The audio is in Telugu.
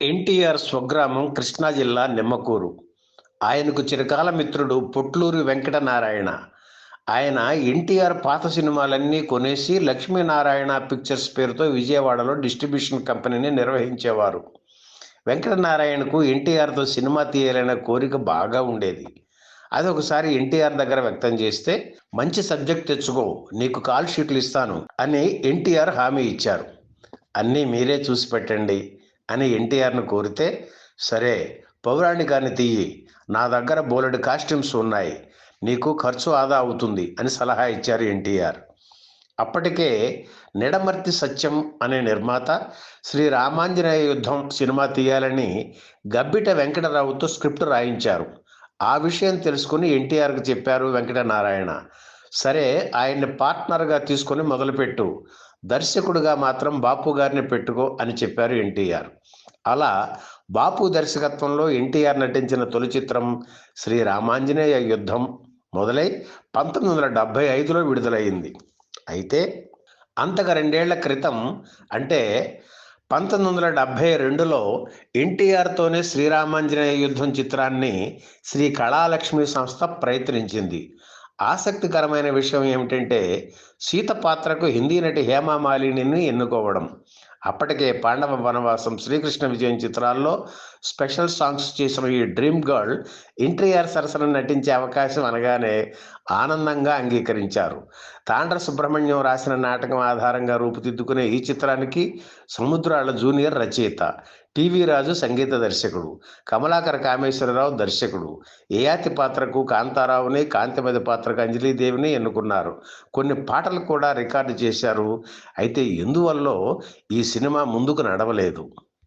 ఎన్టీఆర్ స్వగ్రామం కృష్ణా జిల్లా నిమ్మకూరు. ఆయనకు చిరకాల మిత్రుడు పొట్లూరి వెంకటనారాయణ. ఆయన ఎన్టీఆర్ పాత సినిమాలన్నీ కొనేసి లక్ష్మీనారాయణ పిక్చర్స్ పేరుతో విజయవాడలో డిస్ట్రిబ్యూషన్ కంపెనీని నిర్వహించేవారు. వెంకటనారాయణకు ఎన్టీఆర్తో సినిమా తీయాలనే కోరిక బాగా ఉండేది. అది ఒకసారి ఎన్టీఆర్ దగ్గర వ్యక్తం చేస్తే, మంచి సబ్జెక్ట్ తెచ్చుకో, నీకు కాల్ షీట్లు ఇస్తాను అని ఎన్టీఆర్ హామీ ఇచ్చారు. అన్నీ మీరే చూసి పెట్టండి అని ఎన్టీఆర్ను కోరితే, సరే పౌరాణికాన్ని తీయి, నా దగ్గర బోలెడు కాస్ట్యూమ్స్ ఉన్నాయి, నీకు ఖర్చు ఆదా అవుతుంది అని సలహా ఇచ్చారు ఎన్టీఆర్. అప్పటికే నిడమర్తి సత్యం అనే నిర్మాత శ్రీ రామాంజనేయ యుద్ధం సినిమా తీయాలని గబ్బిట వెంకటరావుతో స్క్రిప్ట్ రాయించారు. ఆ విషయం తెలుసుకుని ఎన్టీఆర్కి చెప్పారు వెంకటనారాయణ. సరే, ఆయన్ని పార్ట్నర్గా తీసుకొని మొదలుపెట్టు, దర్శకుడిగా మాత్రం బాపు గారిని పెట్టుకో అని చెప్పారు ఎన్టీఆర్. అలా బాపు దర్శకత్వంలో ఎన్టీఆర్ నటించిన తొలి చిత్రం శ్రీ రామాంజనేయ యుద్ధం మొదలై 1975లో విడుదలైంది. అయితే అంతకు 2 ఏళ్ల క్రితం, అంటే 1972లో ఎన్టీఆర్తోనే శ్రీరామాంజనేయ యుద్ధం చిత్రాన్ని శ్రీ కళాలక్ష్మి సంస్థ ప్రయత్నించింది. ఆసక్తికరమైన విషయం ఏమిటంటే, సీత పాత్రకు హిందీ నటి హేమామాలినిని ఎన్నుకోవడం. అప్పటికే పాండవ వనవాసం, శ్రీకృష్ణ విజయం చిత్రాల్లో స్పెషల్ సాంగ్స్ చేసిన ఈ డ్రీమ్ గర్ల్ ఎన్టీఆర్ సరసన నటించే అవకాశం అనగానే ఆనందంగా అంగీకరించారు. తాండ్ర సుబ్రహ్మణ్యం రాసిన నాటకం ఆధారంగా రూపుదిద్దుకునే ఈ చిత్రానికి సముద్రాల జూనియర్ రచయిత, టీవీ రాజు సంగీత దర్శకుడు, కమలాకర కామేశ్వరరావు దర్శకుడు. యయాతి పాత్రకు కాంతారావుని, కాంతిమతి పాత్రకు అంజలీదేవిని ఎన్నుకున్నారు. కొన్ని పాటలు కూడా రికార్డు చేశారు. అయితే ఎందువల్లో ఈ సినిమా ముందుకు నడవలేదు.